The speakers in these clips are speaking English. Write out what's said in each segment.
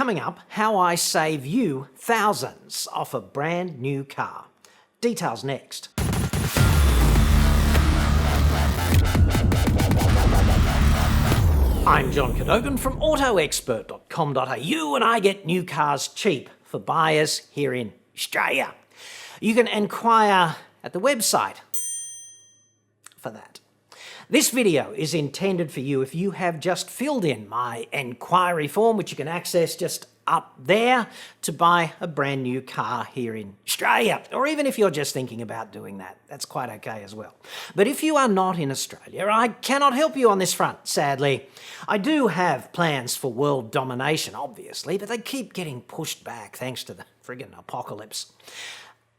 Coming up, how I save you thousands off a brand new car. Details next. I'm John Cadogan from AutoExpert.com.au, and I get new cars cheap for buyers here in Australia. You can inquire at the website for that. This video is intended for you if you have just filled in my inquiry form, which you can access just up there, to buy a brand new car here in Australia. Or even if you're just thinking about doing that, that's quite okay as well. But if you are not in Australia, I cannot help you on this front, sadly. I do have plans for world domination, obviously, but they keep getting pushed back thanks to the friggin' apocalypse.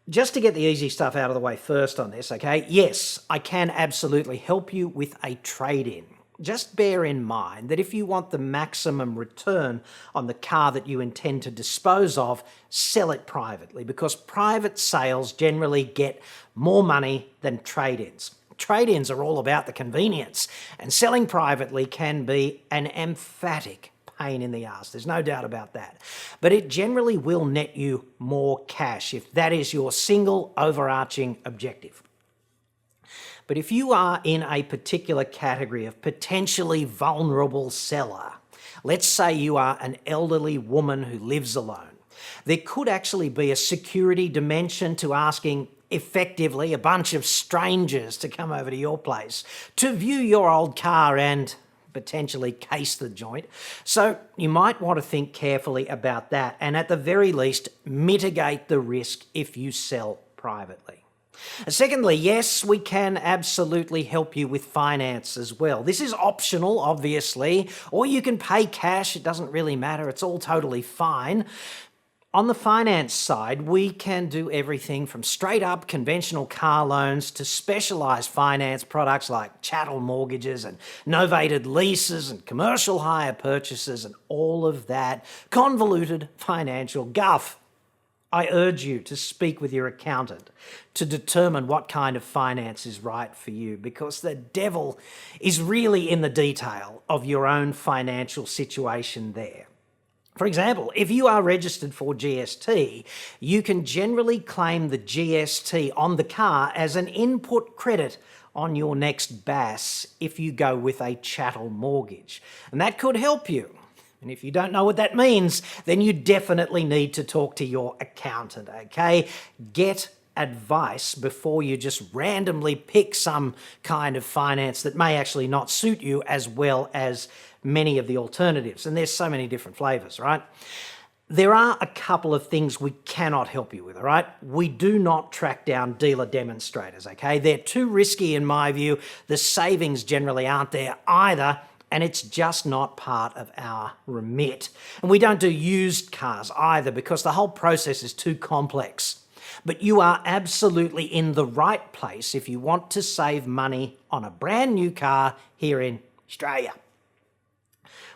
Just to get the easy stuff out of the way first on this, okay? Yes, I can absolutely help you with a trade-in. Just bear in mind that if you want the maximum return on the car that you intend to dispose of, sell it privately, because private sales generally get more money than trade-ins. Trade-ins are all about the convenience, and selling privately can be an emphatic pain in the ass. There's no doubt about that. But it generally will net you more cash if that is your single overarching objective. But if you are in a particular category of potentially vulnerable seller, let's say you are an elderly woman who lives alone, there could actually be a security dimension to asking effectively a bunch of strangers to come over to your place to view your old car and potentially case the joint. So you might want to think carefully about that and at the very least mitigate the risk if you sell privately. Secondly, yes, we can absolutely help you with finance as well. This is optional, obviously, or you can pay cash. It doesn't really matter. It's all totally fine. On the finance side, we can do everything from straight up conventional car loans to specialised finance products like chattel mortgages and novated leases and commercial hire purchases and all of that convoluted financial guff. I urge you to speak with your accountant to determine what kind of finance is right for you, because the devil is really in the detail of your own financial situation there. For example, if you are registered for GST, you can generally claim the GST on the car as an input credit on your next BAS if you go with a chattel mortgage. And that could help you. And if you don't know what that means, then you definitely need to talk to your accountant, okay? Get advice before you just randomly pick some kind of finance that may actually not suit you as well as many of the alternatives. And there's so many different flavors, right? There are a couple of things we cannot help you with, all right? We do not track down dealer demonstrators, okay? They're too risky in my view. The savings generally aren't there either, and it's just not part of our remit. And we don't do used cars either because the whole process is too complex. But you are absolutely in the right place if you want to save money on a brand new car here in Australia.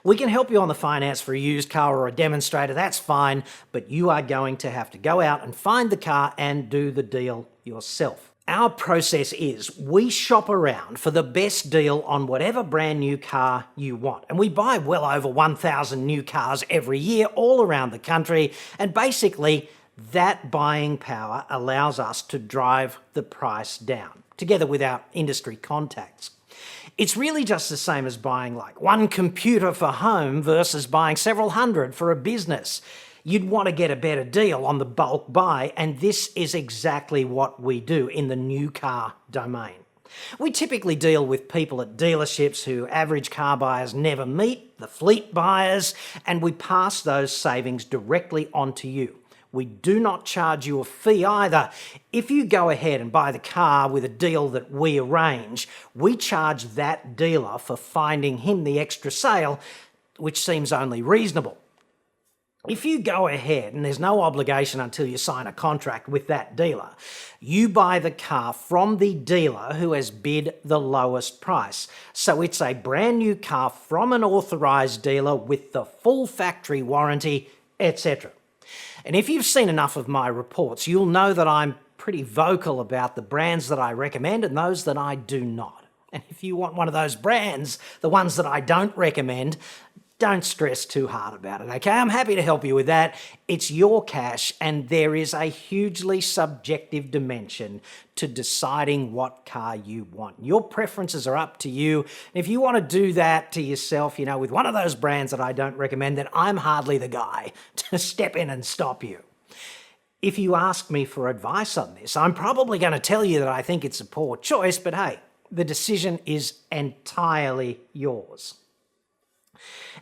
We can help you on the finance for a used car or a demonstrator, that's fine, but you are going to have to go out and find the car and do the deal yourself. Our process is we shop around for the best deal on whatever brand new car you want. And we buy well over 1,000 new cars every year all around the country. And basically, that buying power allows us to drive the price down, together with our industry contacts. It's really just the same as buying like one computer for home versus buying several hundred for a business. You'd want to get a better deal on the bulk buy, and this is exactly what we do in the new car domain. We typically deal with people at dealerships who average car buyers never meet, the fleet buyers, and we pass those savings directly on to you. We do not charge you a fee either. If you go ahead and buy the car with a deal that we arrange, we charge that dealer for finding him the extra sale, which seems only reasonable. If you go ahead, and there's no obligation until you sign a contract with that dealer, you buy the car from the dealer who has bid the lowest price. So it's a brand new car from an authorised dealer with the full factory warranty, etc. And if you've seen enough of my reports, you'll know that I'm pretty vocal about the brands that I recommend and those that I do not. And if you want one of those brands, the ones that I don't recommend, don't stress too hard about it, okay? I'm happy to help you with that. It's your cash, and there is a hugely subjective dimension to deciding what car you want. Your preferences are up to you. If you want to do that to yourself, with one of those brands that I don't recommend, then I'm hardly the guy to step in and stop you. If you ask me for advice on this, I'm probably going to tell you that I think it's a poor choice, but hey, the decision is entirely yours.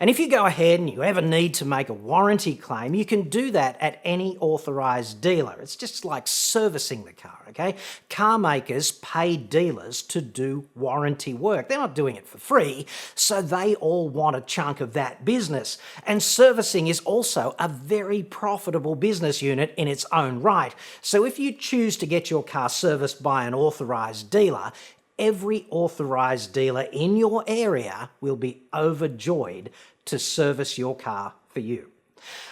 And if you go ahead and you ever need to make a warranty claim, you can do that at any authorised dealer. It's just like servicing the car, okay? Car makers pay dealers to do warranty work. They're not doing it for free, so they all want a chunk of that business. And servicing is also a very profitable business unit in its own right. So if you choose to get your car serviced by an authorised dealer, every authorised dealer in your area will be overjoyed to service your car for you.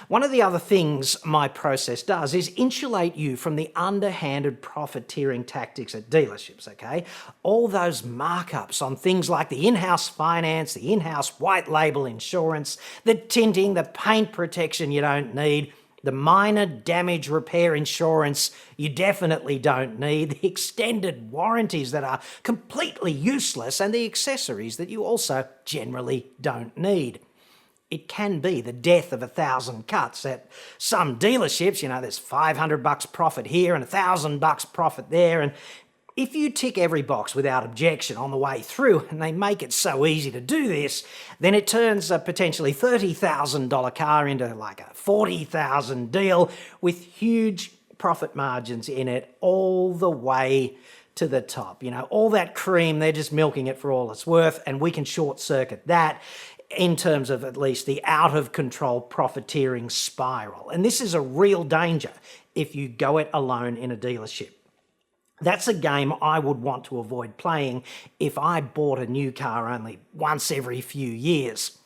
One of the other things my process does is insulate you from the underhanded profiteering tactics at dealerships, okay? All those markups on things like the in-house finance, the in-house white label insurance, the tinting, the paint protection you don't need, the minor damage repair insurance you definitely don't need, the extended warranties that are completely useless, and the accessories that you also generally don't need. It can be the death of 1,000 cuts. At some dealerships, there's $500 profit here and $1,000 profit there, and if you tick every box without objection on the way through, and they make it so easy to do this, then it turns a potentially $30,000 car into like a $40,000 deal with huge profit margins in it all the way to the top. All that cream, they're just milking it for all it's worth, and we can short circuit that in terms of at least the out-of-control profiteering spiral. And this is a real danger if you go it alone in a dealership. That's a game I would want to avoid playing if I bought a new car only once every few years,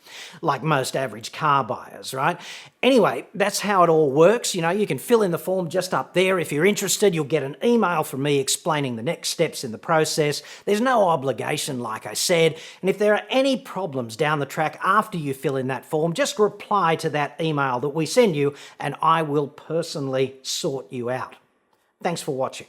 like most average car buyers, right? Anyway, that's how it all works. You can fill in the form just up there. If you're interested, you'll get an email from me explaining the next steps in the process. There's no obligation, like I said. And if there are any problems down the track after you fill in that form, just reply to that email that we send you, and I will personally sort you out. Thanks for watching.